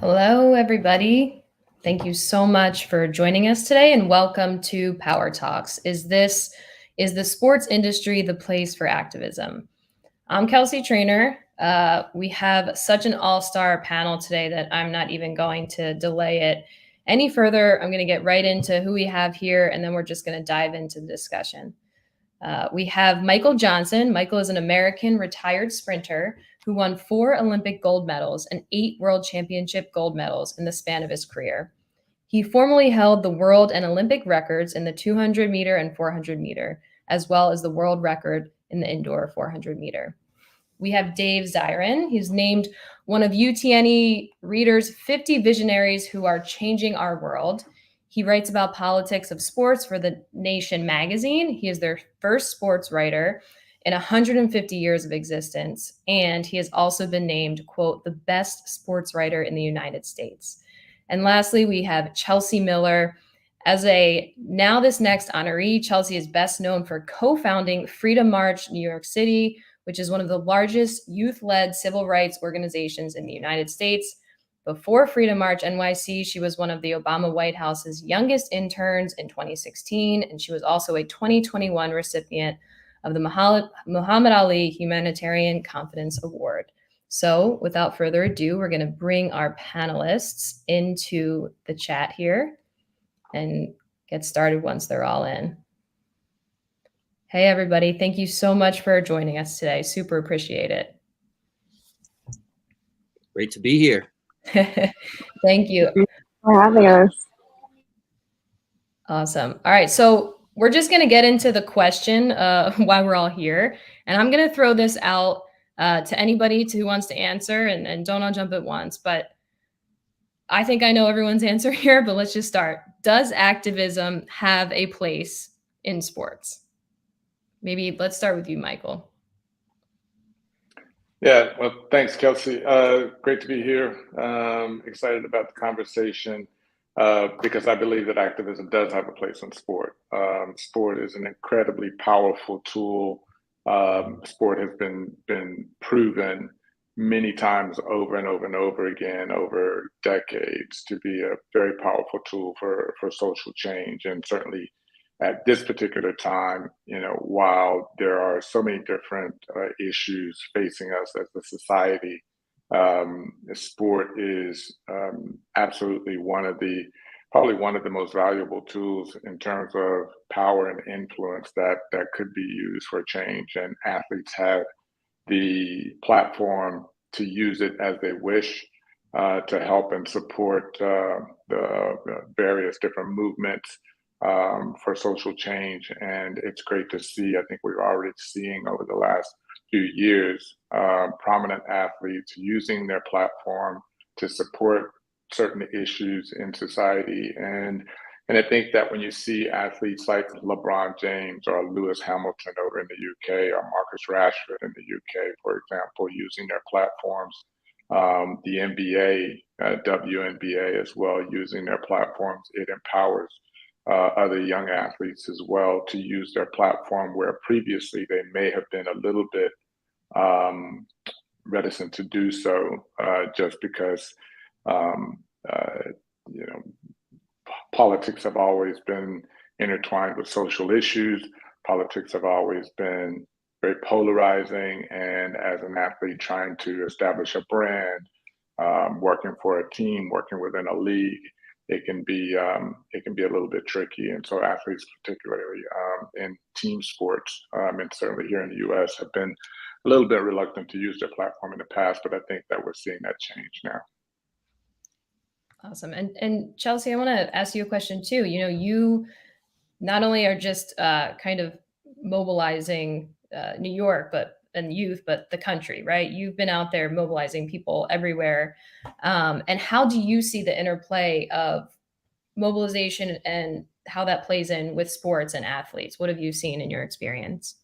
Hello, everybody. Thank you so much for joining us today, and welcome to Power Talks. Is the sports industry the place for activism? I'm Kelsey Trainer. We have such an all-star panel today that I'm not even going to delay it any further. I'm going to get right into who we have here, and then we're just going to dive into the discussion. We have Michael Johnson. Michael is an American retired sprinter who won 4 Olympic gold medals and 8 World Championship gold medals in the span of his career. He formerly held the world and Olympic records in the 200 meter and 400 meter, as well as the world record in the indoor 400 meter. We have Dave Zirin. He's named one of UTNE Reader's 50 visionaries who are changing our world. He writes about politics of sports for The Nation magazine. He is their first sports writer in 150 years of existence. And he has also been named, quote, the best sports writer in the United States. And lastly, we have Chelsea Miller. As a Now This Next honoree, Chelsea is best known for co-founding Freedom March New York City, which is one of the largest youth-led civil rights organizations in the United States. Before Freedom March NYC, she was one of the Obama White House's youngest interns in 2016, and she was also a 2021 recipient of the Muhammad Ali Humanitarian Confidence Award. So without further ado, we're going to bring our panelists into the chat here and get started once they're all in. Hey, everybody. Thank you so much for joining us today. Super appreciate it. Great to be here. Thank you. Thank you for having us. Awesome. All right. So we're just going to get into the question why we're all here. And I'm going to throw this out to anybody who wants to answer, and don't all jump at once. But I think I know everyone's answer here, but let's just start. Does activism have a place in sports? Maybe let's start with you, Michael. Yeah, well, thanks, Kelsey. Great to be here. Excited about the conversation because I believe that activism does have a place in sport. Sport is an incredibly powerful tool. Sport has been proven many times over and over and over again over decades to be a very powerful tool for social change. And certainly at this particular time, while there are so many different issues facing us as a society, sport is absolutely probably one of the most valuable tools in terms of power and influence that could be used for change. And athletes have the platform to use it as they wish to help and support the various different movements for social change. And it's great to see. I think we're already seeing over the last few years prominent athletes using their platform to support certain issues in society. And I think that when you see athletes like LeBron James or Lewis Hamilton over in the UK or Marcus Rashford in the UK, for example, using their platforms, the NBA, WNBA as well, using their platforms, it empowers other young athletes as well to use their platform where previously they may have been a little bit reticent to do so just because politics have always been intertwined with social issues. Politics have always been very polarizing, and as an athlete trying to establish a brand, working for a team, working within a league, it can be a little bit tricky. And so athletes, particularly in team sports, and certainly here in the U.S., have been a little bit reluctant to use their platform in the past, but I think that we're seeing that change now. Awesome. And Chelsea, I want to ask you a question too. You not only are just kind of mobilizing New York, and youth, but the country, right? You've been out there mobilizing people everywhere. And how do you see the interplay of mobilization and how that plays in with sports and athletes? What have you seen in your experience?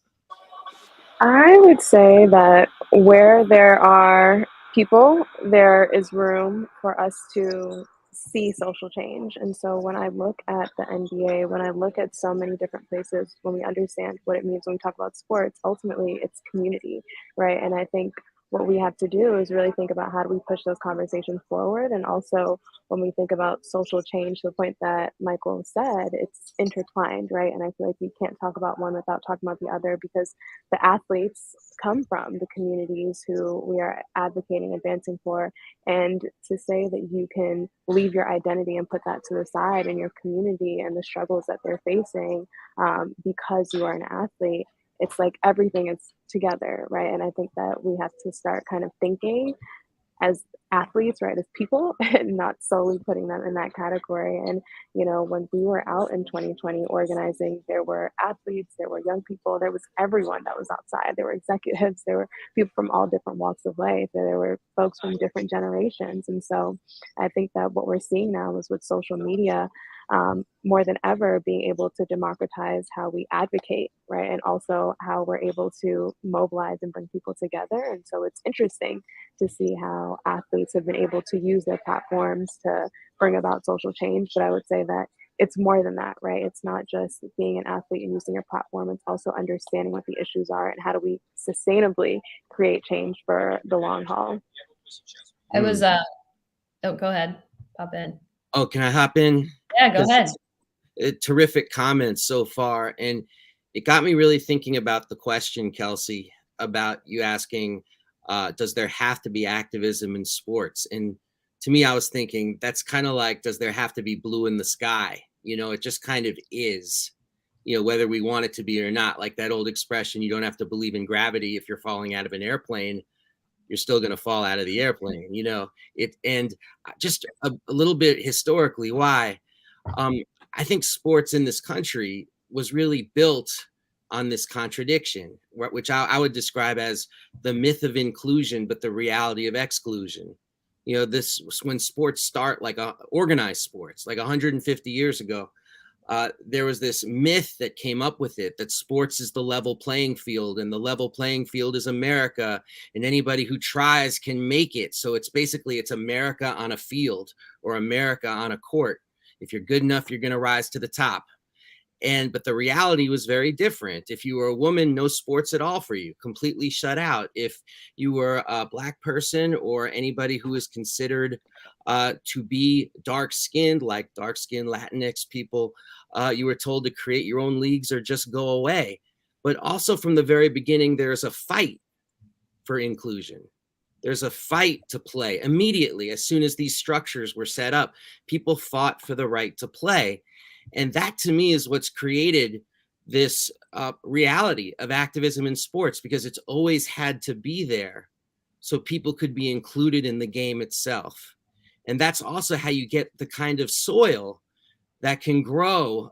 I would say that where there are people, there is room for us to see social change. And so when I look at the NBA, when I look at so many different places, when we understand what it means when we talk about sports, ultimately it's community, right? And I think what we have to do is really think about how do we push those conversations forward. And also when we think about social change, to the point that Michael said, it's intertwined, right? And I feel like we can't talk about one without talking about the other, because the athletes come from the communities who we are advocating, advancing for. And to say that you can leave your identity and put that to the side in your community and the struggles that they're facing, because you are an athlete, it's like everything is together, right? And I think that we have to start kind of thinking as athletes, right, as people, and not solely putting them in that category. And, you know, when we were out in 2020 organizing, there were athletes, there were young people, there was everyone that was outside. There were executives, there were people from all different walks of life, there were folks from different generations. And so I think that what we're seeing now is with social media, more than ever, being able to democratize how we advocate, right? And also how we're able to mobilize and bring people together. And so it's interesting to see how athletes have been able to use their platforms to bring about social change. But I would say that it's more than that, right? It's not just being an athlete and using your platform, it's also understanding what the issues are and how do we sustainably create change for the long haul. I was, oh, go ahead, pop in. Oh, can I hop in? Yeah, go ahead. Terrific comments so far. And it got me really thinking about the question, Kelsey, about you asking, does there have to be activism in sports? And to me, I was thinking that's kind of like, does there have to be blue in the sky? You know, it just kind of is, you know, whether we want it to be or not. Like that old expression, you don't have to believe in gravity. If you're falling out of an airplane, you're still going to fall out of the airplane, you know, it. And just a little bit historically, why I think sports in this country was really built on this contradiction, which I would describe as the myth of inclusion, but the reality of exclusion. You know, this when sports start, like organized sports, like 150 years ago, there was this myth that came up with it, that sports is the level playing field, and the level playing field is America, and anybody who tries can make it. So it's basically, it's America on a field or America on a court. If you're good enough, you're going to rise to the top. But the reality was very different. If you were a woman, no sports at all for you, completely shut out. If you were a Black person or anybody who is considered to be dark-skinned, like dark-skinned Latinx people, you were told to create your own leagues or just go away. But also from the very beginning, there's a fight for inclusion. There's a fight to play. Immediately, as soon as these structures were set up, people fought for the right to play. And that, to me, is what's created this reality of activism in sports, because it's always had to be there so people could be included in the game itself. And that's also how you get the kind of soil that can grow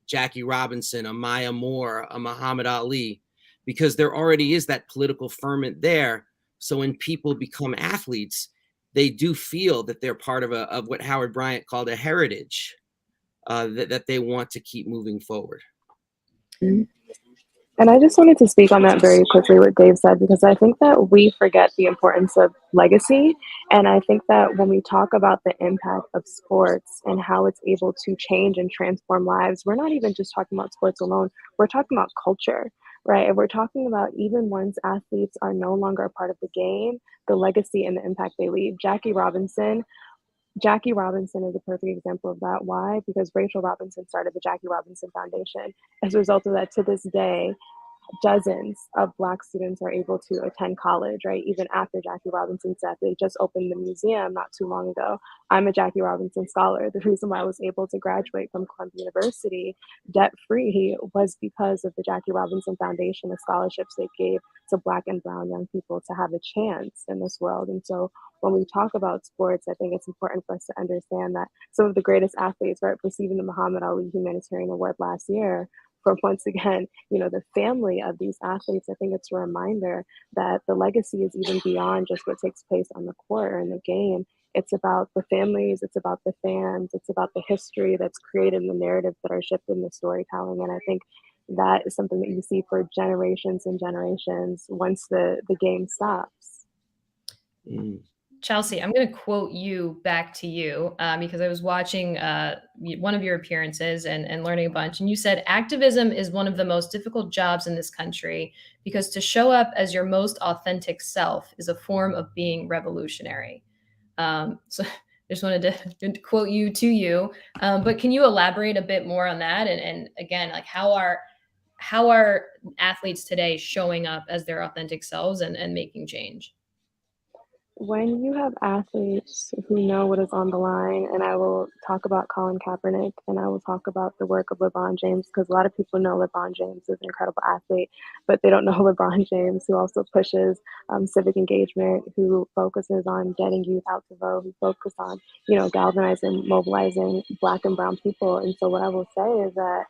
Jackie Robinson, a Maya Moore, a Muhammad Ali, because there already is that political ferment there. So when people become athletes, they do feel that they're part of what Howard Bryant called a heritage that they want to keep moving forward. Mm-hmm. And I just wanted to speak on that very quickly, what Dave said, because I think that we forget the importance of legacy. And I think that when we talk about the impact of sports and how it's able to change and transform lives, we're not even just talking about sports alone. We're talking about culture, right? And we're talking about even once athletes are no longer a part of the game, the legacy and the impact they leave. Jackie Robinson is a perfect example of that. Why? Because Rachel Robinson started the Jackie Robinson Foundation. As a result of that, to this day, dozens of Black students are able to attend college, right? Even after Jackie Robinson's death, they just opened the museum not too long ago. I'm a Jackie Robinson scholar. The reason why I was able to graduate from Columbia University debt-free was because of the Jackie Robinson Foundation, the scholarships they gave to Black and brown young people to have a chance in this world. And so when we talk about sports, I think it's important for us to understand that some of the greatest athletes, right, receiving the Muhammad Ali Humanitarian Award last year, for once again, you know, the family of these athletes, I think it's a reminder that the legacy is even beyond just what takes place on the court or in the game. It's about the families, it's about the fans, it's about the history that's created in the narratives that are shifted in the storytelling. And I think that is something that you see for generations and generations once the game stops. Chelsea, I'm going to quote you back to you because I was watching one of your appearances and learning a bunch. And you said, activism is one of the most difficult jobs in this country because to show up as your most authentic self is a form of being revolutionary. So I just wanted to quote you to you. But can you elaborate a bit more on that? And again, like how are athletes today showing up as their authentic selves and making change? When you have athletes who know what is on the line, and I will talk about Colin Kaepernick and I will talk about the work of LeBron James, because a lot of people know LeBron James is an incredible athlete, but they don't know LeBron James, who also pushes civic engagement, who focuses on getting youth out to vote, who focuses on, galvanizing, mobilizing Black and Brown people. And so what I will say is that,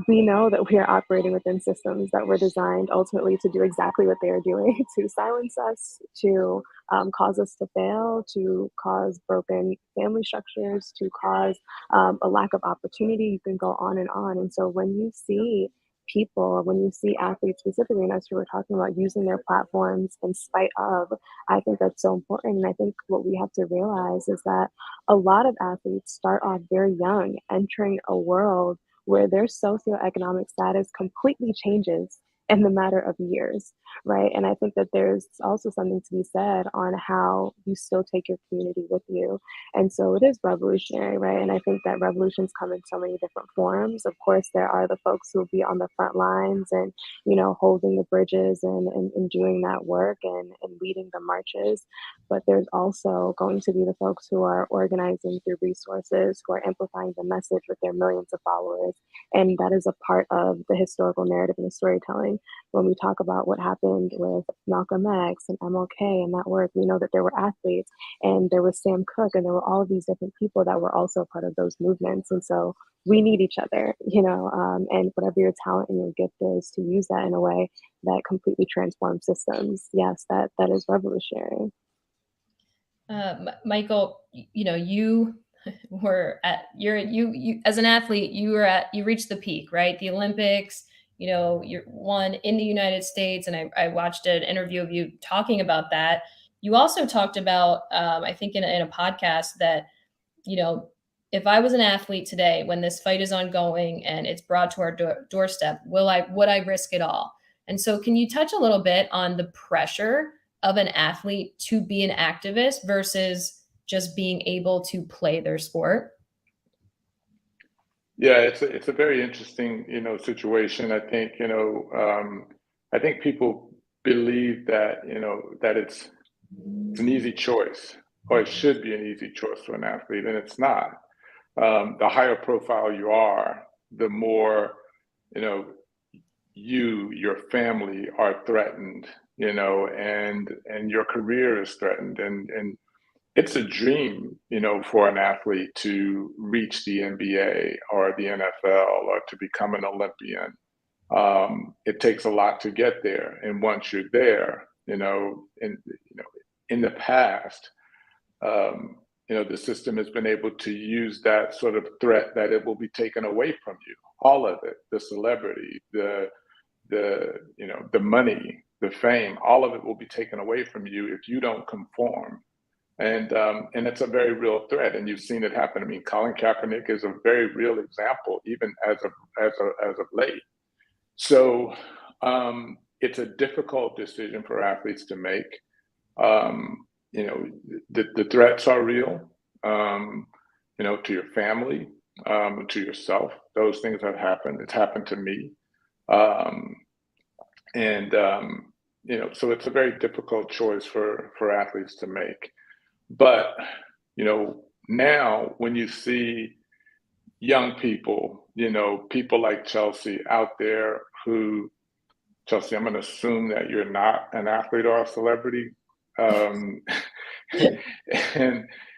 we know that we are operating within systems that were designed ultimately to do exactly what they are doing, to silence us, to cause us to fail, to cause broken family structures, to cause a lack of opportunity. You can go on and on. And so when you see people, when you see athletes specifically, and as we were talking about using their platforms in spite of, I think that's so important. And I think what we have to realize is that a lot of athletes start off very young, entering a world where their socioeconomic status completely changes in the matter of years, right? And I think that there's also something to be said on how you still take your community with you. And so it is revolutionary, right? And I think that revolutions come in so many different forms. Of course, there are the folks who will be on the front lines and, holding the bridges and doing that work and leading the marches. But there's also going to be the folks who are organizing through resources, who are amplifying the message with their millions of followers. And that is a part of the historical narrative and the storytelling. When we talk about what happened with Malcolm X and MLK and that work, we know that there were athletes and there was Sam Cooke and there were all of these different people that were also part of those movements. And so we need each other, and whatever your talent and your gift is, to use that in a way that completely transforms systems. Yes, that is revolutionary. Michael, you were at you as an athlete, you reached the peak, right? The Olympics, you're one in the United States. And I watched an interview of you talking about that. You also talked about, I think in a podcast that, if I was an athlete today, when this fight is ongoing and it's brought to our doorstep, would I risk it all? And so can you touch a little bit on the pressure of an athlete to be an activist versus just being able to play their sport? Yeah, it's a very interesting, situation. I think people believe that, that it's an easy choice, or it should be an easy choice for an athlete, and it's not. The higher profile you are, the more, your family are threatened, and your career is threatened, and it's a dream, for an athlete to reach the NBA or the NFL or to become an Olympian. It takes a lot to get there, and once you're there, in the past, the system has been able to use that sort of threat that it will be taken away from you. All of it, the celebrity, the money, the fame, all of it will be taken away from you if you don't conform. And it's a very real threat, and you've seen it happen. I mean, Colin Kaepernick is a very real example, even as of late. So it's a difficult decision for athletes to make. The threats are real. To your family, to yourself. Those things have happened. It's happened to me, so it's a very difficult choice for athletes to make. But, now when you see young people, people like Chelsea out there who, Chelsea, I'm going to assume that you're not an athlete or a celebrity. And,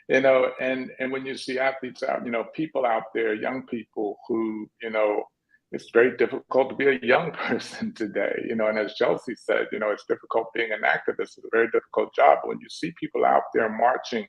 and when you see athletes out, people out there, young people who, it's very difficult to be a young person today, and as Chelsea said, it's difficult being an activist. It's a very difficult job. But when you see people out there marching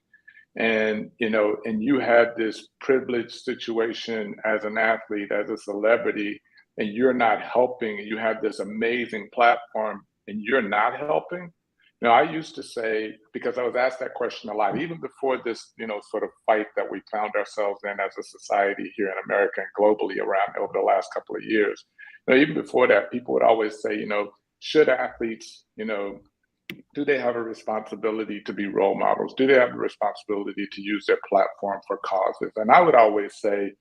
and, and you have this privileged situation as an athlete, as a celebrity, and you're not helping, and you have this amazing platform and you're not helping, I used to say, because I was asked that question a lot, even before this, sort of fight that we found ourselves in as a society here in America and globally around over the last couple of years. Even before that, people would always say, should athletes, do they have a responsibility to be role models? Do they have a responsibility to use their platform for causes? And I would always say,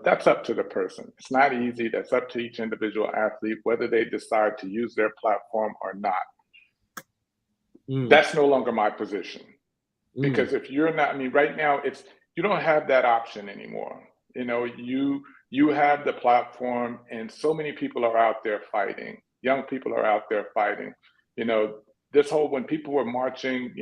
that's up to the person. It's not easy. That's up to each individual athlete, whether they decide to use their platform or not. That's no longer my position. Because if you're not, right now you don't have that option anymore. You have the platform, and so many people are out there fighting. Young people are out there fighting. This whole, when people were marching,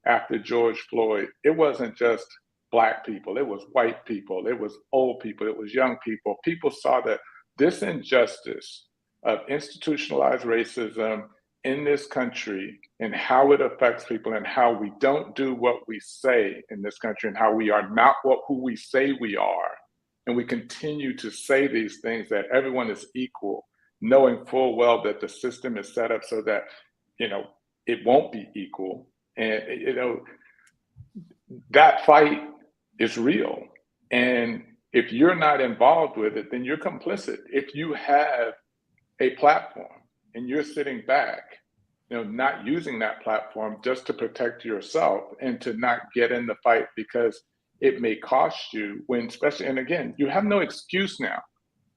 after George Floyd, it wasn't just Black people, it was white people, it was old people, it was young people. People saw that this injustice of institutionalized racism in this country and how it affects people and how we don't do what we say in this country and how we are not who we say we are. And we continue to say these things, that everyone is equal, knowing full well that the system is set up so that, it won't be equal. And, that fight is real. And if you're not involved with it, then you're complicit. If you have a platform and you're sitting back, not using that platform just to protect yourself and to not get in the fight because it may cost you, and again, you have no excuse now.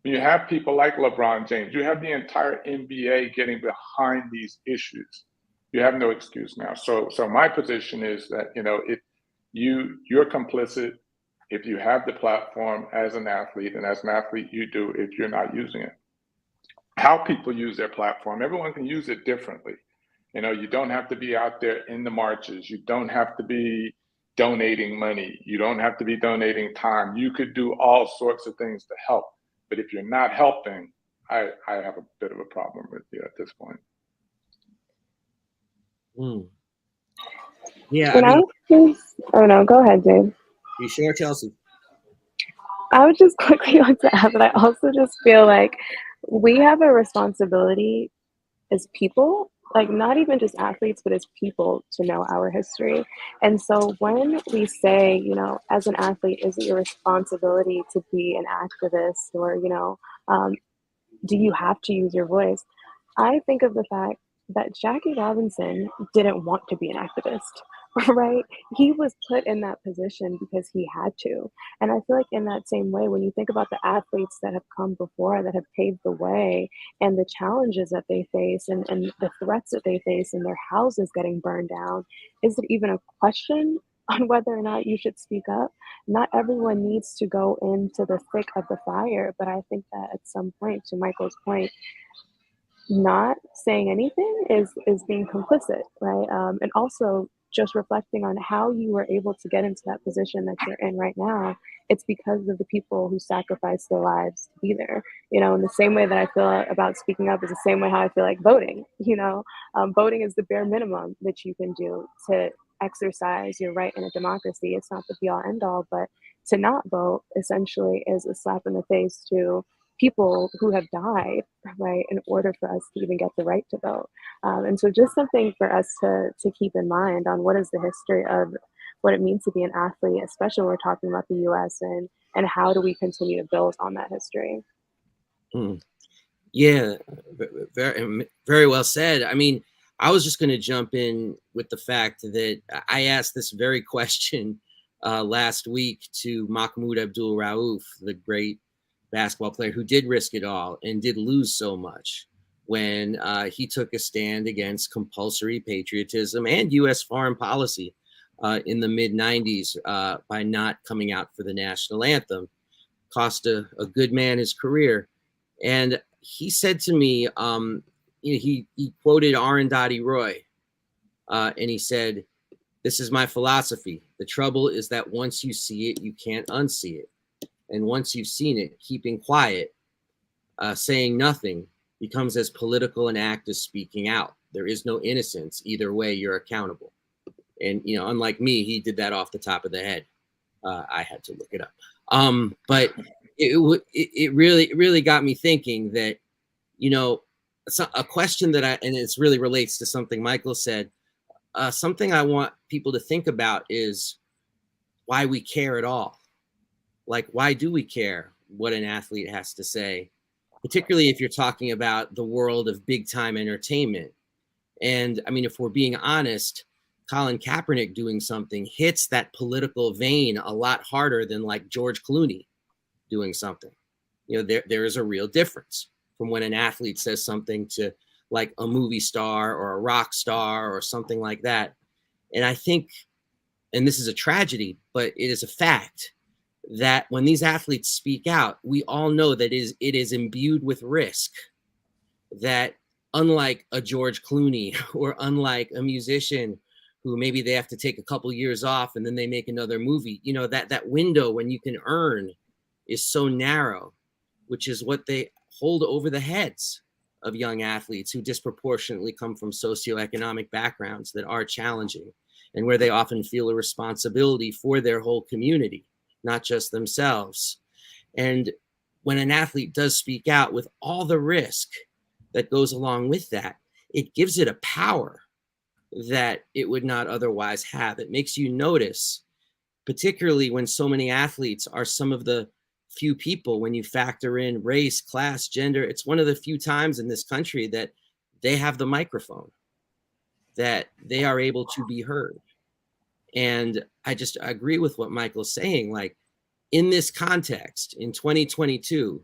When you have people like LeBron James, you have the entire NBA getting behind these issues. You have no excuse now. So my position is that, if you're complicit if you have the platform as an athlete, and as an athlete you do if you're not using it. How people use their platform, everyone can use it differently. You don't have to be out there in the marches. You don't have to be donating money. You don't have to be donating time. You could do all sorts of things to help. But if you're not helping, I have a bit of a problem with you at this point. Yeah. Oh no, go ahead, Dave. You sure, Chelsea? I would just quickly like to add that I also just feel like we have a responsibility as people, like not even just athletes, but as people, to know our history. And so when we say, as an athlete, is it your responsibility to be an activist, or, do you have to use your voice? I think of the fact that Jackie Robinson didn't want to be an activist, right? He was put in that position because he had to. And I feel like in that same way, when you think about the athletes that have come before, that have paved the way, and the challenges that they face, and the threats that they face, and their houses getting burned down, is it even a question on whether or not you should speak up? Not everyone needs to go into the thick of the fire, but I think that at some point, to Michael's point, not saying anything is being complicit, right? And also just reflecting on how you were able to get into that position that you're in right now. It's because of the people who sacrificed their lives to be there. In the same way that I feel about speaking up is the same way how I feel like voting. Voting is the bare minimum that you can do to exercise your right in a democracy. It's not the be all end all, but to not vote essentially is a slap in the face to people who have died, right, in order for us to even get the right to vote. And so just something for us to keep in mind on what is the history of what it means to be an athlete, especially when we're talking about the US, and how do we continue to build on that history. Yeah, very, very well said. I mean, I was just going to jump in with the fact that I asked this very question last week to Mahmoud Abdul Rauf, the great basketball player who did risk it all and did lose so much when he took a stand against compulsory patriotism and U.S. foreign policy in the mid-90s by not coming out for the national anthem. Cost a good man his career. And he said to me, he quoted Arundhati Roy, and he said, "This is my philosophy. The trouble is that once you see it, you can't unsee it. And once you've seen it, keeping quiet, saying nothing, becomes as political an act as speaking out. There is no innocence. Either way, you're accountable." And, unlike me, he did that off the top of the head. I had to look it up. But it really got me thinking that, a question that and it's really relates to something Michael said. Something I want people to think about is why we care at all. Like, why do we care what an athlete has to say, particularly if you're talking about the world of big time entertainment? And I mean, if we're being honest, Colin Kaepernick doing something hits that political vein a lot harder than like George Clooney doing something. You know, there is a real difference from when an athlete says something to like a movie star or a rock star or something like that. And I think, and this is a tragedy, but it is a fact that when these athletes speak out, we all know that it is imbued with risk, that unlike a George Clooney or unlike a musician who maybe they have to take a couple years off and then they make another movie, you know, that window when you can earn is so narrow, which is what they hold over the heads of young athletes who disproportionately come from socioeconomic backgrounds that are challenging and where they often feel a responsibility for their whole community, not just themselves. And when an athlete does speak out with all the risk that goes along with that, it gives it a power that it would not otherwise have. It makes you notice, particularly when so many athletes are some of the few people, when you factor in race, class, gender, it's one of the few times in this country that they have the microphone, that they are able to be heard. And I just agree with what Michael's saying. Like, in this context, in 2022,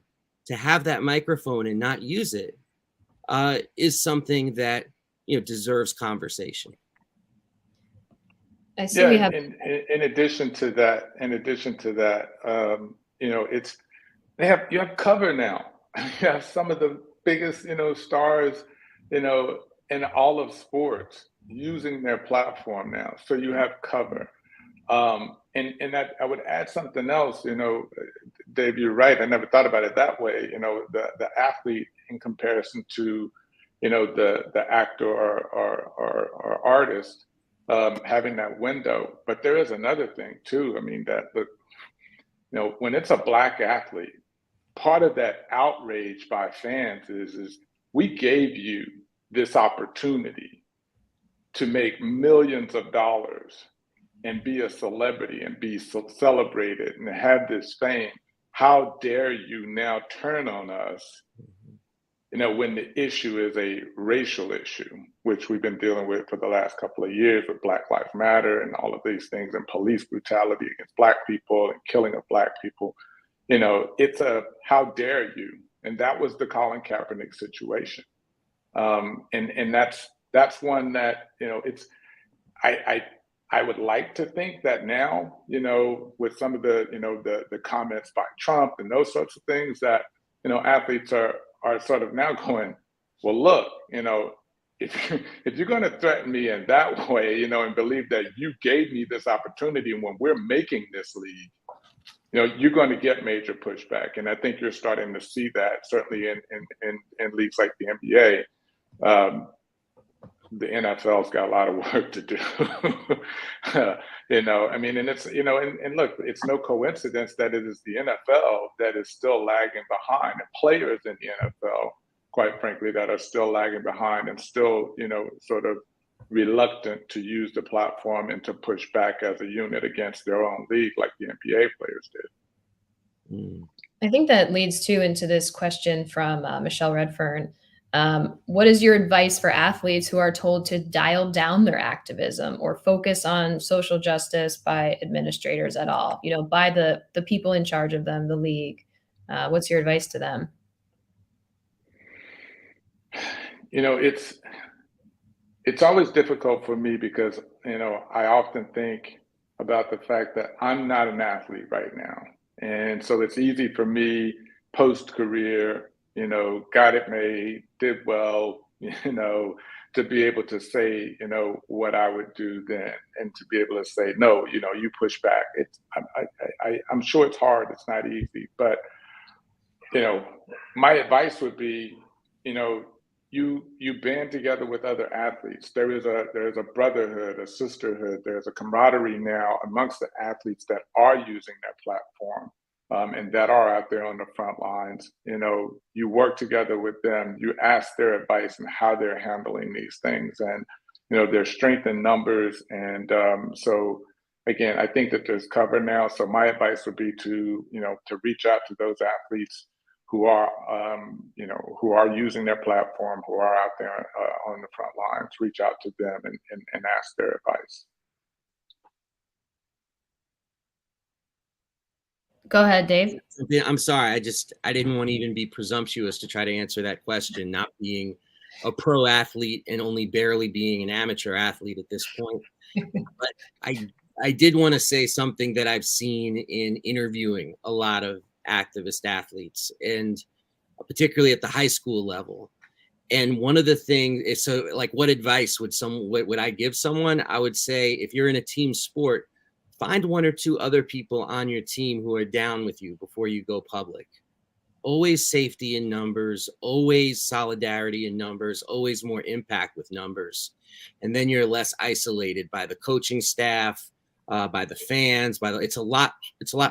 to have that microphone and not use it is something that, you know, deserves conversation. I see we have. In addition to that, you know, you have cover now. You have some of the biggest, you know, stars, you know, in all of sports using their platform now. So you have cover. And that I would add something else, you know, Dave, you're right. I never thought about it that way. You know, the athlete in comparison to, you know, the actor or artist having that window. But there is another thing too. I mean, that you know, when it's a Black athlete, part of that outrage by fans is we gave you this opportunity to make millions of dollars and be a celebrity and be celebrated and have this fame. How dare you now turn on us, you know, when the issue is a racial issue, which we've been dealing with for the last couple of years with Black Lives Matter and all of these things, and police brutality against Black people and killing of Black people. You know, it's a how dare you? And that was the Colin Kaepernick situation. And that's one that, you know, it's I would like to think that now, you know, with some of the, you know, the comments by Trump and those sorts of things, that, you know, athletes are sort of now going, well, look, you know, if you're going to threaten me in that way, you know, and believe that you gave me this opportunity when we're making this league, you know, you're going to get major pushback. And I think you're starting to see that certainly in leagues like the NBA. The NFL's got a lot of work to do. You know, I mean, and it's, you know, and look, it's no coincidence that it is the NFL that is still lagging behind, and players in the NFL, quite frankly, that are still lagging behind and still, you know, sort of reluctant to use the platform and to push back as a unit against their own league, like the NBA players did. I think that leads too into this question from Michelle Redfern. What is your advice for athletes who are told to dial down their activism or focus on social justice by administrators at all, you know, by the people in charge of them, the league? What's your advice to them? You know, it's always difficult for me because, you know, I often think about the fact that I'm not an athlete right now. And so it's easy for me post-career, you know, got it made, did well, you know, to be able to say, you know, what I would do then, and to be able to say, no, you know, you push back. I'm sure it's hard. It's not easy, but, you know, my advice would be, you know, you band together with other athletes. There is a brotherhood, a sisterhood. There's a camaraderie now amongst the athletes that are using their platform and that are out there on the front lines. You work together with them, you ask their advice and how they're handling these things, and there's strength in numbers. And so again, I think that there's cover now. So my advice would be to reach out to those athletes who are who are using their platform, who are out there on the front lines. Reach out to them and ask their advice. Go ahead, Dave. I'm sorry. I didn't want to even be presumptuous to try to answer that question, not being a pro athlete and only barely being an amateur athlete at this point. But I did want to say something that I've seen in interviewing a lot of activist athletes, and particularly at the high school level. And one of the things is, so like, what advice would I give someone? I would say, if you're in a team sport, find one or two other people on your team who are down with you before you go public. Always safety in numbers, always solidarity in numbers, always more impact with numbers. And then you're less isolated by the coaching staff, by the fans, it's a lot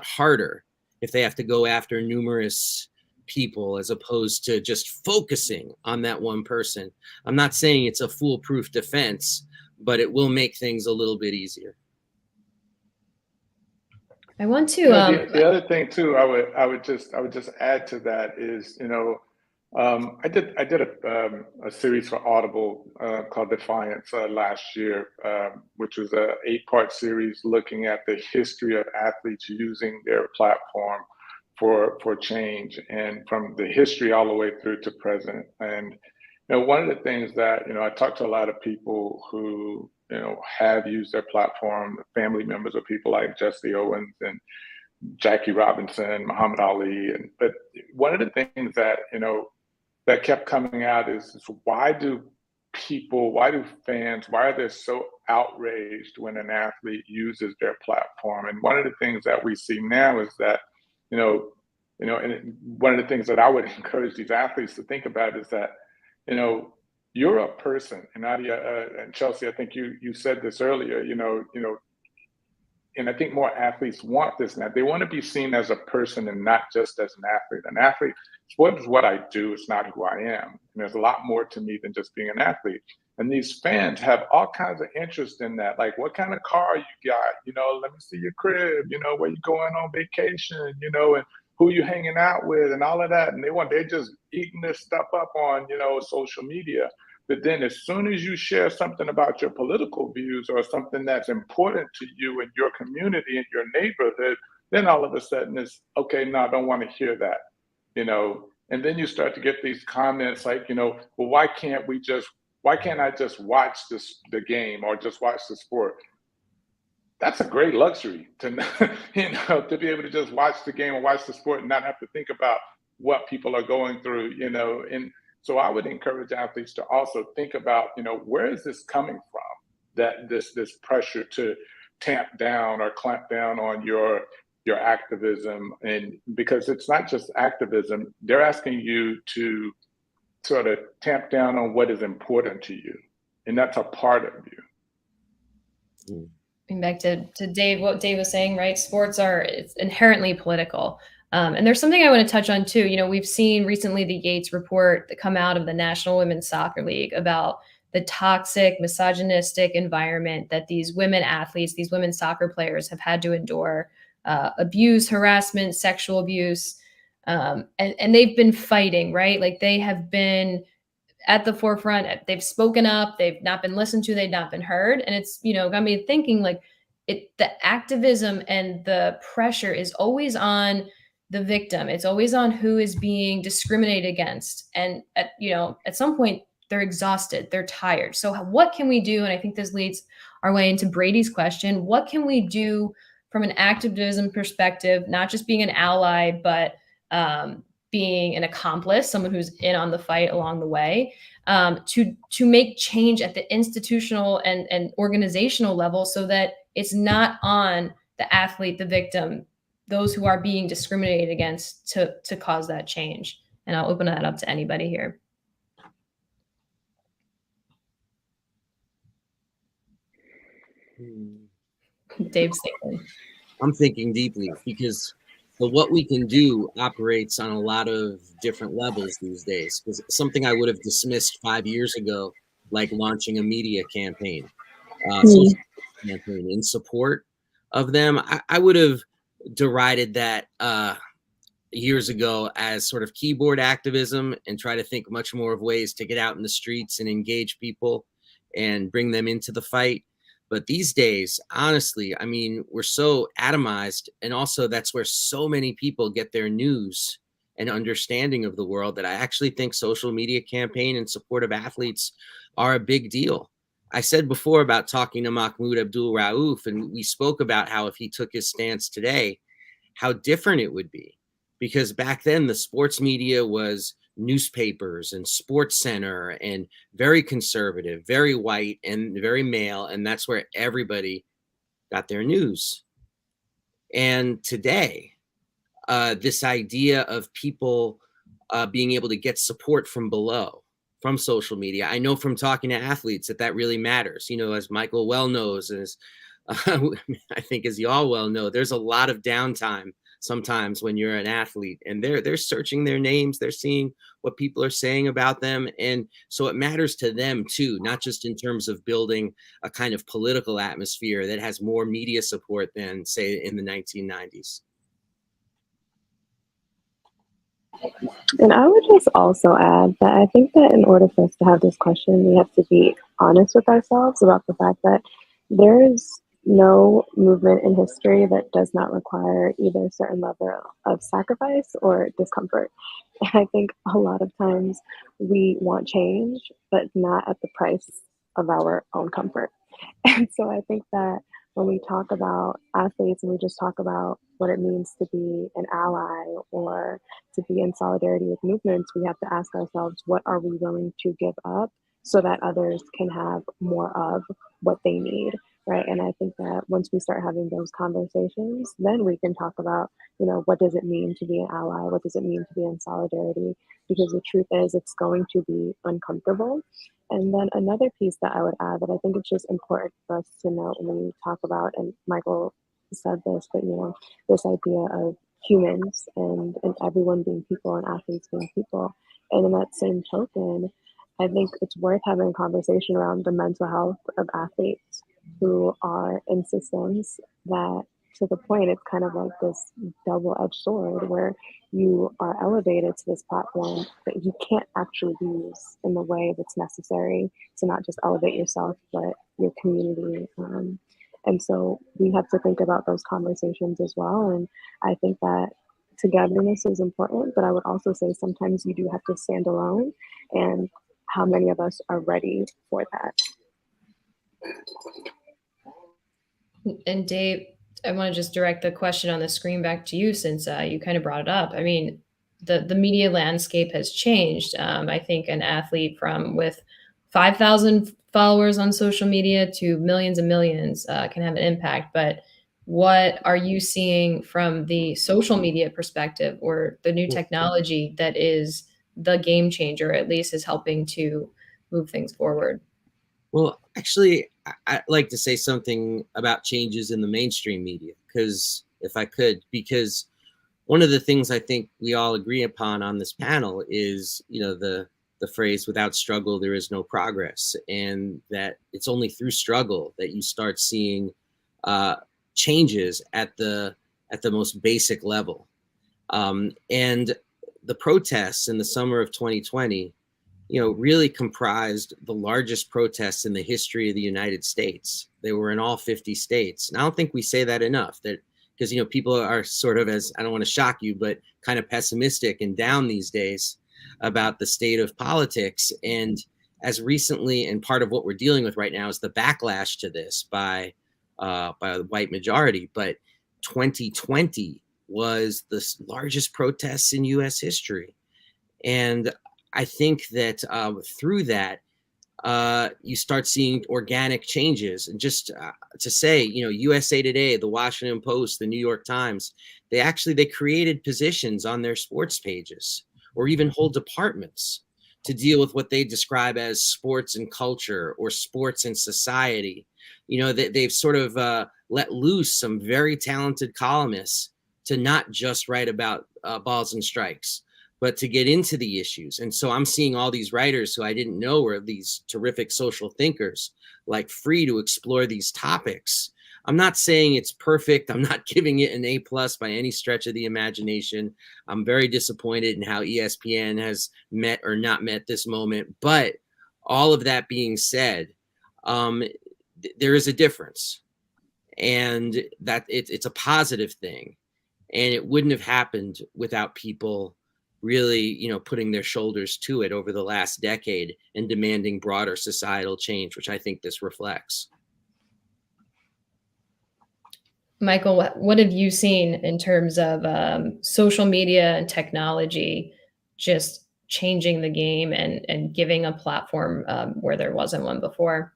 harder if they have to go after numerous people as opposed to just focusing on that one person. I'm not saying it's a foolproof defense, but it will make things a little bit easier. I want to. The other thing too, I would just add to that is, I did a series for Audible called Defiance last year, which was a 8-part series looking at the history of athletes using their platform for change, and from the history all the way through to present. And one of the things that I talked to a lot of people who have used their platform, family members of people like Jesse Owens and Jackie Robinson, Muhammad Ali, but one of the things that that kept coming out is why do fans, why are they so outraged when an athlete uses their platform? And one of the things that we see now is that and one of the things that I would encourage these athletes to think about is that you're a person. And Nadia and Chelsea, I think you said this earlier, and I think more athletes want this now. They want to be seen as a person and not just as an athlete. An athlete, sport is what I do, it's not who I am. And there's a lot more to me than just being an athlete. And these fans have all kinds of interest in that. Like, what kind of car you got? Let me see your crib, where you going on vacation, and who you hanging out with and all of that. And they're just eating this stuff up on, social media. But then as soon as you share something about your political views or something that's important to you and your community and your neighborhood, then all of a sudden it's, okay, no, I don't want to hear that, And then you start to get these comments like, well, why can't I just watch the game or just watch the sport? That's a great luxury to, to be able to just watch the game or watch the sport and not have to think about what people are going through, and so I would encourage athletes to also think about, where is this coming from? That this pressure to tamp down or clamp down on your activism, and because it's not just activism, they're asking you to sort of tamp down on what is important to you, and that's a part of you. Back to Dave, what Dave was saying, right? Sports it's inherently political. And there's something I want to touch on too. We've seen recently the Yates report that come out of the National Women's Soccer League about the toxic, misogynistic environment that these women athletes, these women soccer players have had to endure, abuse, harassment, sexual abuse. And they've been fighting, right? Like, they have been at the forefront. They've spoken up. They've not been listened to. They've not been heard. And it's, got me thinking, like, the activism and the pressure is always on the victim. It's always on who is being discriminated against. And at some point they're exhausted, they're tired. So what can we do? And I think this leads our way into Brady's question. What can we do from an activism perspective, not just being an ally, but being an accomplice, someone who's in on the fight along the way, to make change at the institutional and organizational level, so that it's not on the athlete, the victim, those who are being discriminated against, to cause that change. And I'll open that up to anybody here. Dave's thinking. I'm thinking deeply, because But what we can do operates on a lot of different levels these days, because something I would have dismissed 5 years ago, like launching a media campaign, social campaign in support of them, I would have derided that years ago as sort of keyboard activism, and try to think much more of ways to get out in the streets and engage people and bring them into the fight. But these days, honestly, I mean, we're so atomized, and also that's where so many people get their news and understanding of the world, that I actually think social media campaign in support of athletes are a big deal. I said before about talking to Mahmoud Abdul Rauf, and we spoke about how if he took his stance today, how different it would be. Because back then the sports media was newspapers and Sports Center, and very conservative, very white, and very male, and that's where everybody got their news. And today, this idea of people being able to get support from below, from social media, I know from talking to athletes that really matters. You know, as Michael well knows, as I think as you all well know, there's a lot of downtime sometimes when you're an athlete, and they're searching their names, they're seeing what people are saying about them, and so it matters to them too, not just in terms of building a kind of political atmosphere that has more media support than, say, in the 1990s. And I would just also add that I think that in order for us to have this question, we have to be honest with ourselves about the fact that there is no movement in history that does not require either a certain level of sacrifice or discomfort. And I think a lot of times we want change, but not at the price of our own comfort. And so I think that when we talk about athletes and we just talk about what it means to be an ally or to be in solidarity with movements, we have to ask ourselves, what are we willing to give up so that others can have more of what they need, right? And I think that once we start having those conversations, then we can talk about, you know, what does it mean to be an ally? What does it mean to be in solidarity? Because the truth is, it's going to be uncomfortable. And then another piece that I would add that I think it's just important for us to note when we talk about, and Michael said this, but you know, this idea of humans and everyone being people and athletes being people. And in that same token, I think it's worth having a conversation around the mental health of athletes who are in systems that, to the point, it's kind of like this double-edged sword where you are elevated to this platform that you can't actually use in the way that's necessary to not just elevate yourself, but your community. And so we have to think about those conversations as well. And I think that togetherness is important, but I would also say sometimes you do have to stand alone, and how many of us are ready for that. And Dave, I want to just direct the question on the screen back to you, since you kind of brought it up. I mean, the media landscape has changed. I think an athlete with 5,000 followers on social media to millions and millions can have an impact. But what are you seeing from the social media perspective, or the new technology that is the game changer, at least is helping to move things forward? Well, actually, I'd like to say something about changes in the mainstream media, because one of the things I think we all agree upon on this panel is, you know, the phrase, without struggle, there is no progress, and that it's only through struggle that you start seeing changes at the most basic level. And the protests in the summer of 2020, you know, really comprised the largest protests in the history of the United States. They were in all 50 states. And I don't think we say that enough, that because, you know, people are sort of, as I don't want to shock you, but kind of pessimistic and down these days about the state of politics. And as recently, and part of what we're dealing with right now is the backlash to this by the white majority. But 2020 was the largest protests in US history. And I think that through that, you start seeing organic changes. And just to say, you know, USA Today, the Washington Post, the New York Times, they created positions on their sports pages, or even whole departments, to deal with what they describe as sports and culture, or sports and society. You know, they've sort of let loose some very talented columnists to not just write about balls and strikes, but to get into the issues. And so I'm seeing all these writers who I didn't know were these terrific social thinkers, like free to explore these topics. I'm not saying it's perfect. I'm not giving it an A+ by any stretch of the imagination. I'm very disappointed in how ESPN has met or not met this moment. But all of that being said, there is a difference, and that it's a positive thing. And it wouldn't have happened without people really, putting their shoulders to it over the last decade and demanding broader societal change, which I think this reflects. Michael, what have you seen in terms of social media and technology just changing the game and giving a platform where there wasn't one before?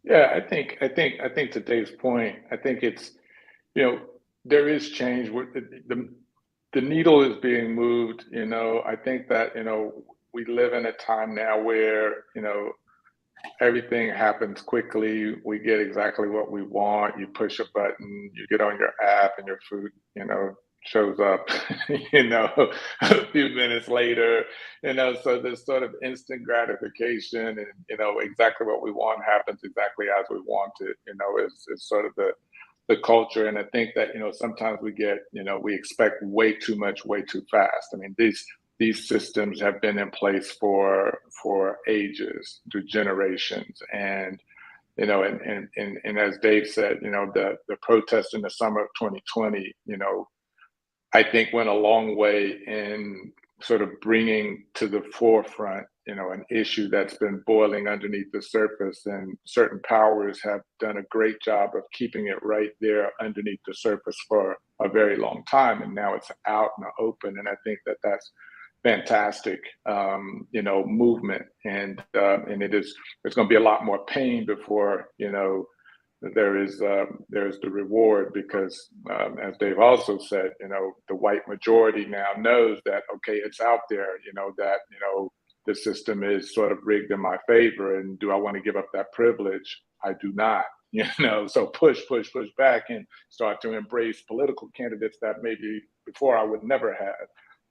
Yeah, I think to Dave's point, I think it's, there is change. The needle is being moved. I think that, we live in a time now where, everything happens quickly. We get exactly what we want. You push a button, you get on your app, and your food, shows up, a few minutes later, so there's sort of instant gratification, and, exactly what we want happens exactly as we want it, is sort of the culture. And I think that, sometimes we expect way too much, way too fast. I mean, these systems have been in place for ages, through generations. And, and as Dave said, the protests in the summer of 2020, I think went a long way in sort of bringing to the forefront, an issue that's been boiling underneath the surface, and certain powers have done a great job of keeping it right there underneath the surface for a very long time. And now it's out in the open. And I think that that's fantastic, movement. And it's going to be a lot more pain before, there's the reward, because as Dave also said, the white majority now knows that, okay, it's out there, that, the system is sort of rigged in my favor. And do I want to give up that privilege? I do not. So push back and start to embrace political candidates that maybe before I would never have.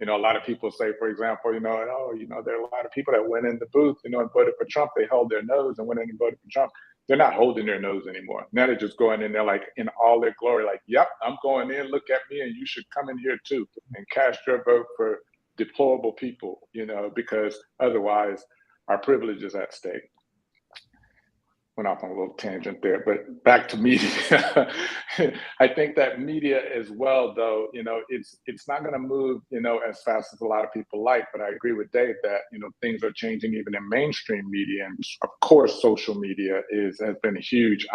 A lot of people say, for example, there are a lot of people that went in the booth, and voted for Trump. They held their nose and went in and voted for Trump. They're not holding their nose anymore. Now they're just going in there like in all their glory, like, yep, I'm going in, look at me, and you should come in here too and cast your vote for deplorable people, because otherwise our privilege is at stake. Went off on a little tangent there, but back to media. I think that media as well, though, it's not going to move, as fast as a lot of people like. But I agree with Dave that, things are changing even in mainstream media, and of course, social media has been huge.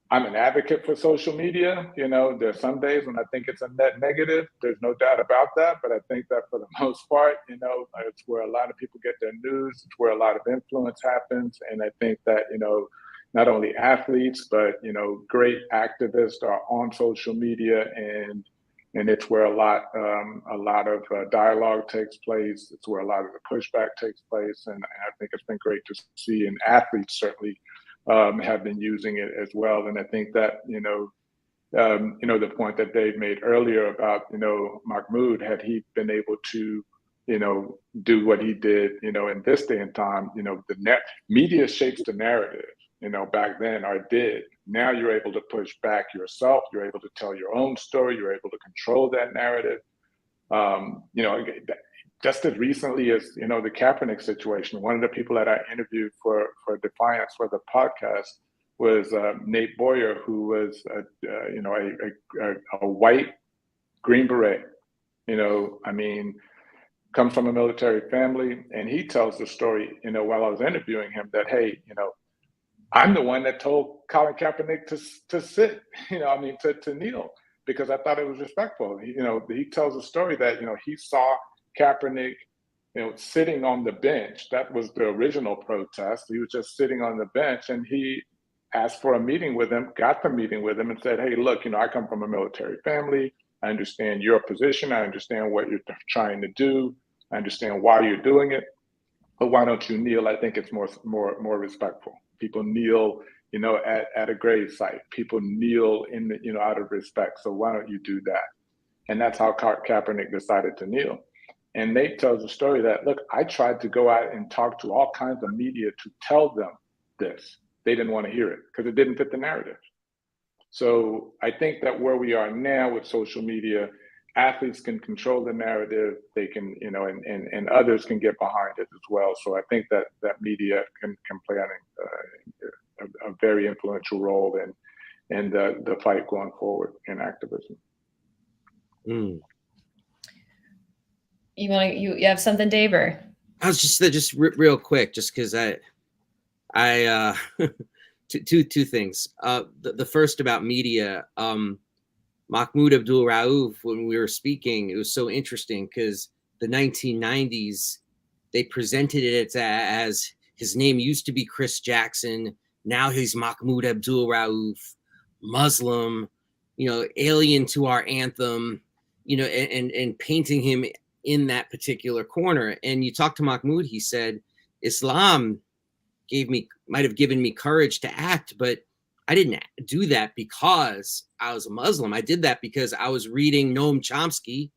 I'm an advocate for social media. There's some days when I think it's a net negative. There's no doubt about that. But I think that for the most part, it's where a lot of people get their news. It's where a lot of influence happens. And I think that, not only athletes, but, great activists are on social media, and it's where a lot of dialogue takes place. It's where a lot of the pushback takes place. And I think it's been great to see, and athletes certainly have been using it as well. And I think that, the point that Dave made earlier about, Mahmoud, had he been able to, do what he did, in this day and time, the media shapes the narrative, back then, or did. Now you're able to push back yourself. You're able to tell your own story. You're able to control that narrative. Just as recently as, the Kaepernick situation, one of the people that I interviewed for Defiance for the podcast was Nate Boyer, who was, a white Green Beret, comes from a military family. And he tells the story, while I was interviewing him, that, hey, I'm the one that told Colin Kaepernick to sit, to kneel, because I thought it was respectful. He tells a story that, he saw Kaepernick, sitting on the bench. That was the original protest. He was just sitting on the bench, and he asked for a meeting with him, got the meeting with him, and said, hey, look, I come from a military family. I understand your position. I understand what you're trying to do. I understand why you're doing it. But why don't you kneel? I think it's more respectful. People kneel, at a grave site. People kneel in the, out of respect. So why don't you do that? And that's how Kaepernick decided to kneel. And Nate tells a story that, look, I tried to go out and talk to all kinds of media to tell them this. They didn't want to hear it because it didn't fit the narrative. So I think that where we are now with social media, athletes can control the narrative. They can, and others can get behind it as well. So I think that media can play a very influential role in the fight going forward in activism. Mm. You have something, Dave? Or I was just real quick, just because I two things. The first about media. Mahmoud Abdul Rauf, when we were speaking, it was so interesting because the 1990s, they presented it as his name used to be Chris Jackson. Now he's Mahmoud Abdul Rauf, Muslim, alien to our anthem, and painting him in that particular corner. And you talk to Mahmoud, he said, Islam might have given me courage to act, but I didn't do that because I was a Muslim. I did that because I was reading Noam Chomsky,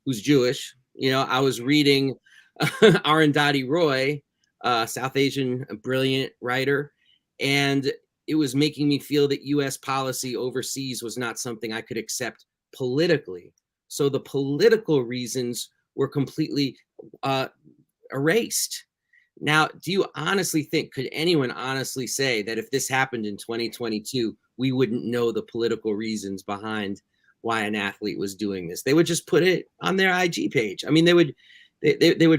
who's Jewish. I was reading Arundhati Roy, South Asian, a brilliant writer. And it was making me feel that U.S. policy overseas was not something I could accept politically. So the political reasons were completely erased. Now, do you honestly think, could anyone honestly say that if this happened in 2022, we wouldn't know the political reasons behind why an athlete was doing this? They would just put it on their IG page. I mean, they would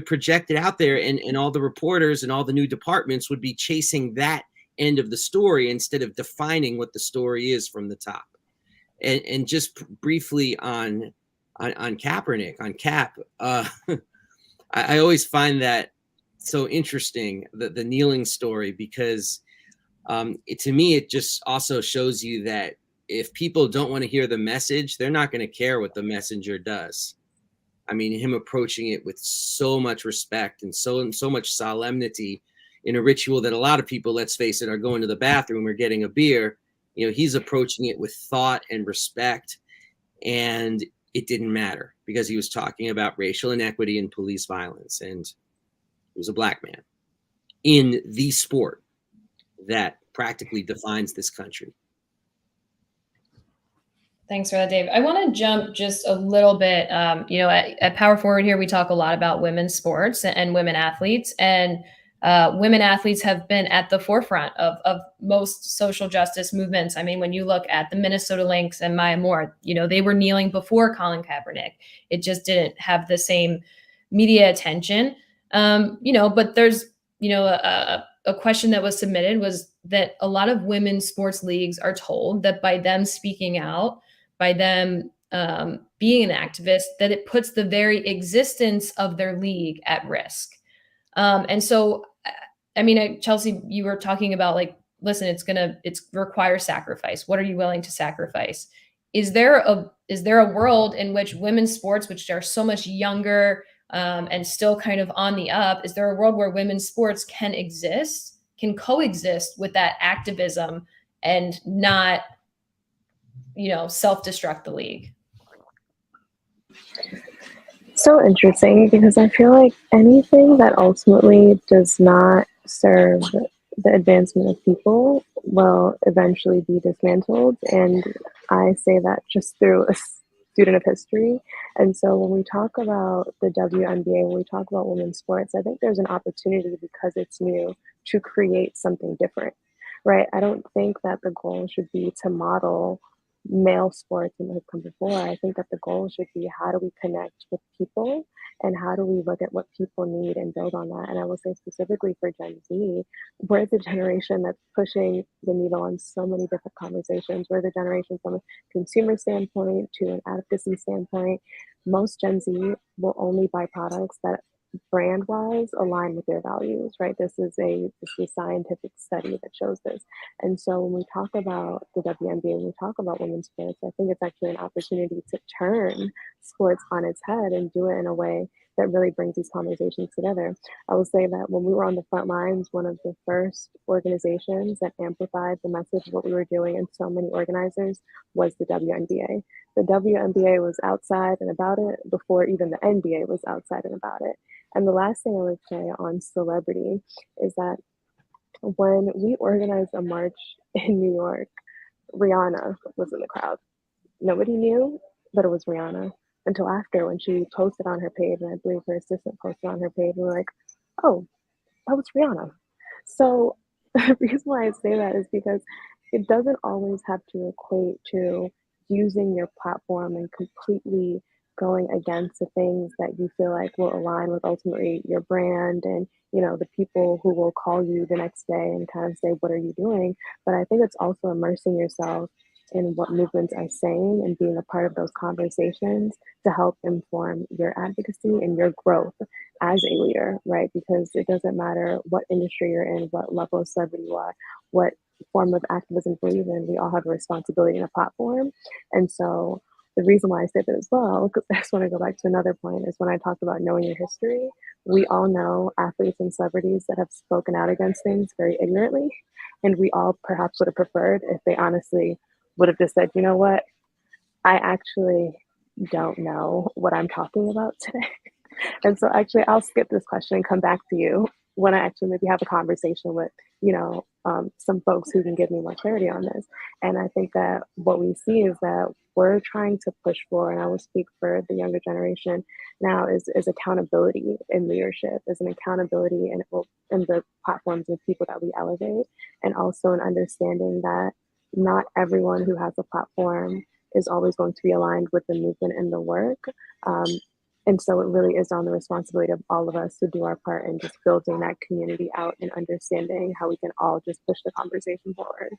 project it out there, and all the reporters and all the new departments would be chasing that end of the story instead of defining what the story is from the top. And just briefly on Kaepernick, on Cap, I always find that so interesting, the kneeling story, because to me, it just also shows you that if people don't want to hear the message, they're not going to care what the messenger does. I mean, him approaching it with so much respect and so much solemnity in a ritual that a lot of people, let's face it, are going to the bathroom or getting a beer. He's approaching it with thought and respect, and it didn't matter because he was talking about racial inequity and police violence, and he was a Black man in the sport that practically defines this country. Thanks for that, Dave. I want to jump just a little bit. At Power Forward here, we talk a lot about women's sports and women athletes, and women athletes have been at the forefront of most social justice movements. I mean, when you look at the Minnesota Lynx and Maya Moore, they were kneeling before Colin Kaepernick. It just didn't have the same media attention. But there's, a question that was submitted was that a lot of women's sports leagues are told that by them speaking out, by them being an activist, that it puts the very existence of their league at risk. And so, I mean, Chelsea, you were talking about listen, it's require sacrifice. What are you willing to sacrifice? Is there a world in which women's sports, which are so much younger, and still kind of on the up, is there a world where women's sports can coexist with that activism and not, self-destruct the league? So interesting, because I feel like anything that ultimately does not serve the advancement of people will eventually be dismantled. And I say that just through a student of history. And so when we talk about the WNBA, when we talk about women's sports, I think there's an opportunity, because it's new, to create something different, right? I don't think that the goal should be to model male sports and have come before. I think that the goal should be, how do we connect with people, and how do we look at what people need and build on that? And I will say specifically for Gen Z, we're the generation that's pushing the needle on so many different conversations. We're the generation from a consumer standpoint to an advocacy standpoint. Most Gen Z will only buy products that brand-wise align with their values, right? This is a scientific study that shows this. And so when we talk about the WNBA, when we talk about women's sports, I think it's actually an opportunity to turn sports on its head and do it in a way that really brings these conversations together. I will say that when we were on the front lines, one of the first organizations that amplified the message of what we were doing and so many organizers was the WNBA. The WNBA was outside and about it before even the NBA was outside and about it. And the last thing I would say on celebrity is that when we organized a march in New York, Rihanna was in the crowd. Nobody knew that it was Rihanna until after, when she posted on her page, and I believe her assistant posted on her page, and we're like, oh, that was Rihanna. So the reason why I say that is because it doesn't always have to equate to using your platform and completely going against the things that you feel like will align with ultimately your brand and, you know, the people who will call you the next day and kind of say, what are you doing? But I think it's also immersing yourself in what movements are saying and being a part of those conversations to help inform your advocacy and your growth as a leader, right? Because it doesn't matter what industry you're in, what level of celebrity you are, what form of activism you believe in, we all have a responsibility and a platform. And so the reason why I say that as well, because I just want to go back to another point, is when I talked about knowing your history, we all know athletes and celebrities that have spoken out against things very ignorantly. And we all perhaps would have preferred if they honestly would have just said, you know what, I actually don't know what I'm talking about today. And so actually I'll skip this question and come back to you when I actually maybe have a conversation with, you know, some folks who can give me more clarity on this. And I think that what we see is that we're trying to push for, and I will speak for the younger generation now, is accountability in leadership, is an accountability in the platforms and people that we elevate, and also an understanding that not everyone who has a platform is always going to be aligned with the movement and the work. And so it really is on the responsibility of all of us to do our part in just building that community out and understanding how we can all just push the conversation forward.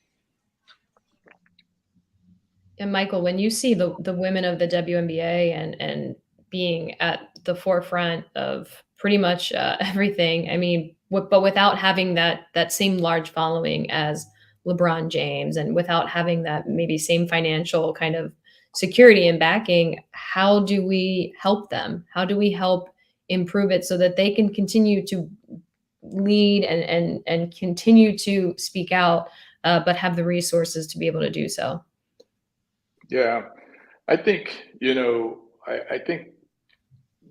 And Michael, when you see the women of the WNBA and being at the forefront of pretty much everything, I mean, but without having that same large following as LeBron James, and without having that maybe same financial kind of security and backing, how do we help them? How do we help improve it so that they can continue to lead and continue to speak out, but have the resources to be able to do so? Yeah, I think, you know, I think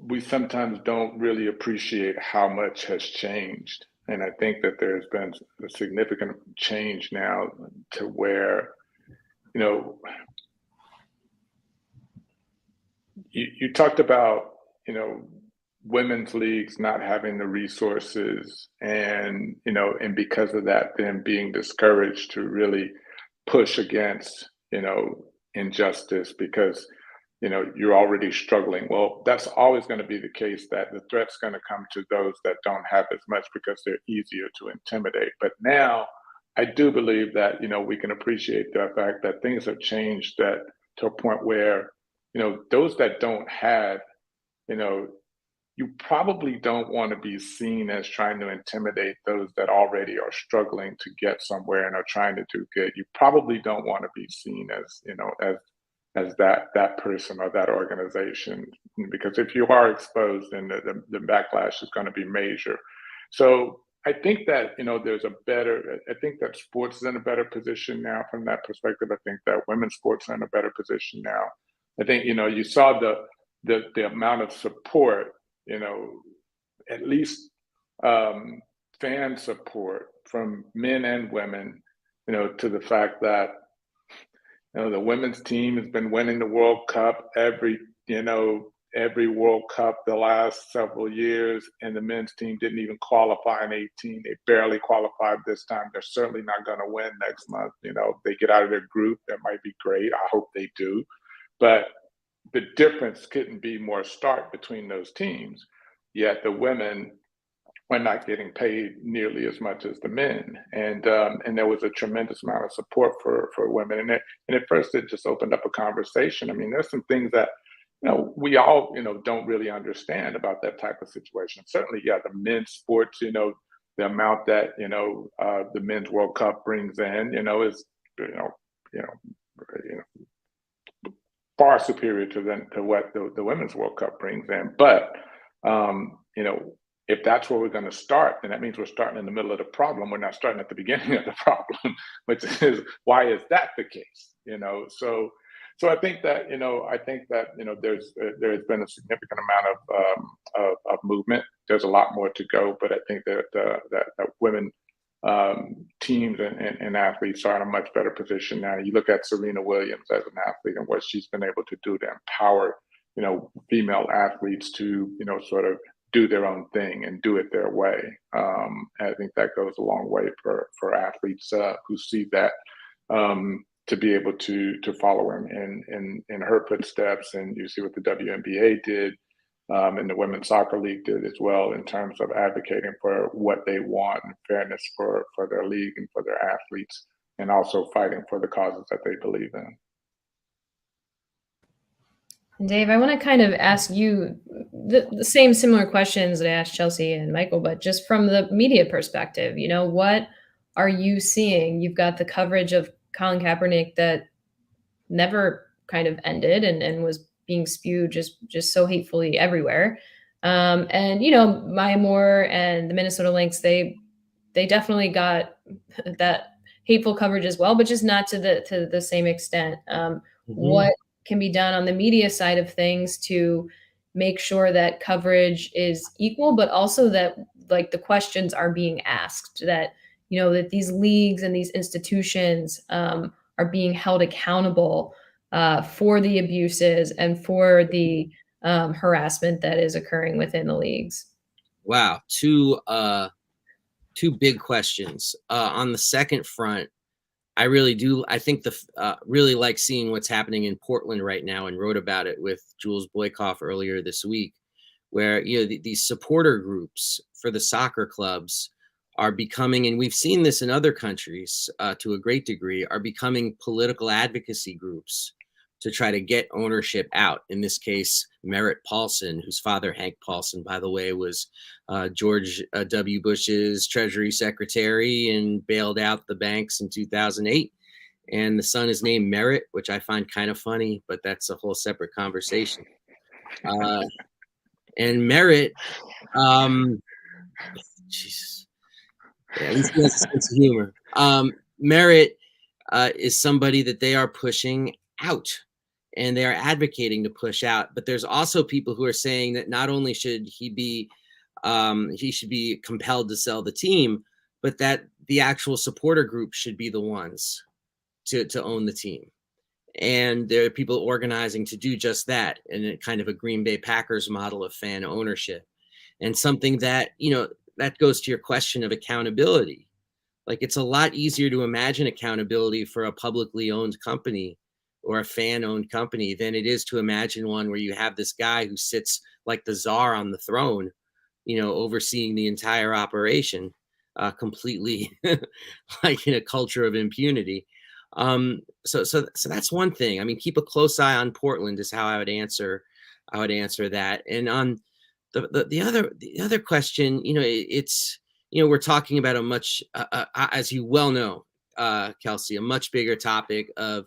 we sometimes don't really appreciate how much has changed. And I think that there's been a significant change now to where, you know, you talked about, you know, women's leagues not having the resources and, you know, and because of that, then being discouraged to really push against, you know, injustice because, you know, you're already struggling. Well, that's always going to be the case, that the threat's going to come to those that don't have as much because they're easier to intimidate. But now I do believe that, you know, we can appreciate the fact that things have changed that to a point where, you know, those that don't have, you know, you probably don't want to be seen as trying to intimidate those that already are struggling to get somewhere and are trying to do good. You probably don't want to be seen as, you know, as that person or that organization, because if you are exposed, then the backlash is going to be major. So I think that, you know, I think that sports is in a better position now from that perspective. I think that women's sports are in a better position now. I think, you know, you saw the amount of support, you know, at least fan support from men and women, you know, to the fact that, you know, the women's team has been winning the World Cup every World Cup the last several years, and the men's team didn't even qualify in 18. They barely qualified this time. They're certainly not going to win next month. You know, if they get out of their group, that might be great. I hope they do. But the difference couldn't be more stark between those teams, yet the women were not getting paid nearly as much as the men. And there was a tremendous amount of support for women. And at first it just opened up a conversation. I mean, there's some things that, you know, we all, you know, don't really understand about that type of situation. Certainly, yeah, the men's sports, you know, the amount that, you know, the men's World Cup brings in, you know, is, you know, far superior to what the Women's World Cup brings in. But You know, if that's where we're going to start, then that means we're starting in the middle of the problem. We're not starting at the beginning of the problem, which is why is that the case? You know, so I think that there has been a significant amount of movement. There's a lot more to go, but I think that that women teams and athletes are in a much better position now. You look at Serena Williams as an athlete and what she's been able to do to empower, female athletes to, sort of do their own thing and do it their way. I think that goes a long way for athletes who see that, to be able to follow in her footsteps. And you see what the WNBA did, and the Women's Soccer League did as well, in terms of advocating for what they want and fairness for their league and for their athletes, and also fighting for the causes that they believe in. And Dave, I want to kind of ask you the same similar questions that I asked Chelsea and Michael, but just from the media perspective, what are you seeing? You've got the coverage of Colin Kaepernick that never kind of ended and was being spewed just so hatefully everywhere. And Maya Moore and the Minnesota Lynx, they definitely got that hateful coverage as well, but just not to the same extent. What can be done on the media side of things to make sure that coverage is equal, but also that like the questions are being asked, that that these leagues and these institutions are being held accountable for the abuses and for the harassment that is occurring within the leagues? Wow, two big questions. On the second front, I think really like seeing what's happening in Portland right now, and wrote about it with Jules Boykoff earlier this week, where these supporter groups for the soccer clubs are becoming, and we've seen this in other countries to a great degree, are becoming political advocacy groups to try to get ownership out. In this case, Merritt Paulson, whose father, Hank Paulson, by the way, was George W. Bush's Treasury Secretary and bailed out the banks in 2008. And the son is named Merritt, which I find kind of funny, but that's a whole separate conversation. And Merritt, Jesus, yeah, at least he has a sense of humor. Merritt is somebody that they are pushing out, and they are advocating to push out. But there's also people who are saying that not only should he should be compelled to sell the team, but that the actual supporter group should be the ones to own the team. And there are people organizing to do just that, in a kind of a Green Bay Packers model of fan ownership. And something that, that goes to your question of accountability. Like, it's a lot easier to imagine accountability for a publicly owned company or a fan-owned company than it is to imagine one where you have this guy who sits like the czar on the throne, overseeing the entire operation, completely like in a culture of impunity. So that's one thing. I mean, keep a close eye on Portland is how I would answer that. And on the other question, it's, we're talking about a much, as you well know, Kelsey, a much bigger topic of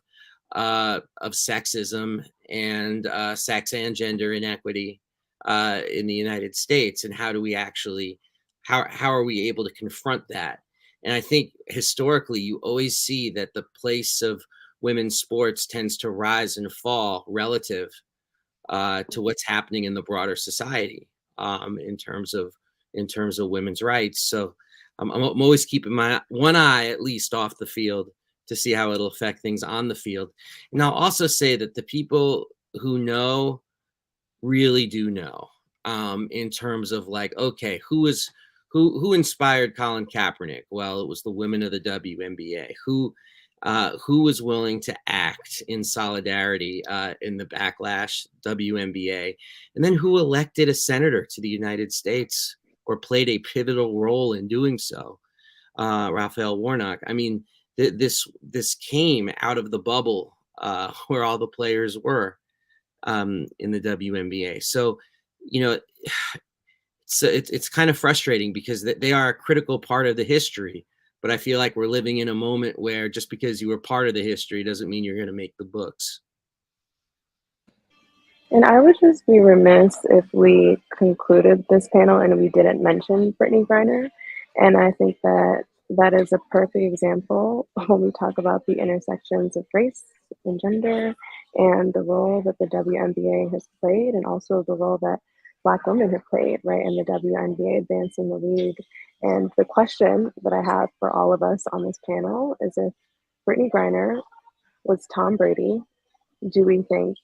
sexism and sex and gender inequity in the United States, and how do we actually, how are we able to confront that? And I think historically, you always see that the place of women's sports tends to rise and fall relative to what's happening in the broader society in terms of women's rights. So I'm always keeping my one eye at least off the field to see how it'll affect things on the field. And I'll also say that the people who know really do know, in terms of like, okay, who inspired Colin Kaepernick? Well, it was the women of the WNBA. Who was willing to act in solidarity in the backlash? WNBA. And then who elected a senator to the United States or played a pivotal role in doing so? Raphael Warnock. I mean, this came out of the bubble where all the players were in the WNBA. So, it's kind of frustrating because they are a critical part of the history. But I feel like we're living in a moment where just because you were part of the history doesn't mean you're going to make the books. And I would just be remiss if we concluded this panel and we didn't mention Brittany Griner. And I think that that is a perfect example when we talk about the intersections of race and gender and the role that the WNBA has played, and also the role that Black women have played, right, in the WNBA advancing the league. And the question that I have for all of us on this panel is, if Brittany Griner was Tom Brady, do we think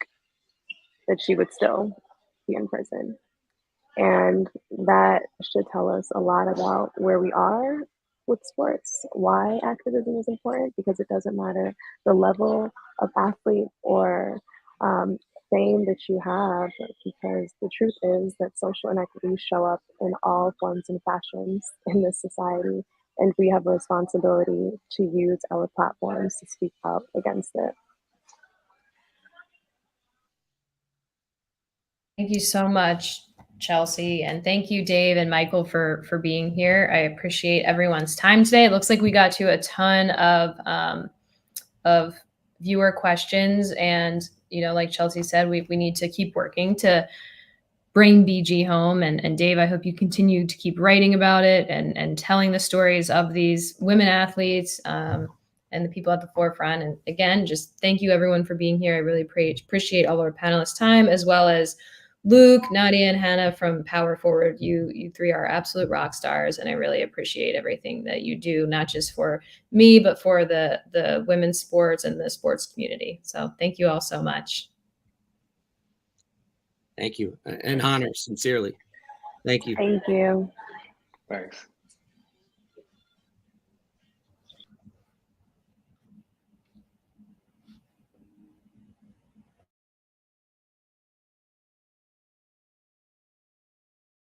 that she would still be in prison? And that should tell us a lot about where we are with sports, why activism is important, because it doesn't matter the level of athlete or fame that you have, because the truth is that social inequities show up in all forms and fashions in this society, and we have a responsibility to use our platforms to speak out against it. Thank you so much, Chelsea, and thank you, Dave and Michael, for being here. I appreciate everyone's time today. It looks like we got to a ton of viewer questions, and like Chelsea said, we need to keep working to bring BG home. And Dave, I hope you continue to keep writing about it and telling the stories of these women athletes and the people at the forefront. And again, just thank you everyone for being here. I really appreciate all our panelists' time, as well as Luke, Nadia, and Hannah from Power Forward. You three are absolute rock stars, and I really appreciate everything that you do, not just for me, but for the women's sports and the sports community. So thank you all so much. Thank you, and honor, sincerely. Thank you. Thank you. Thanks.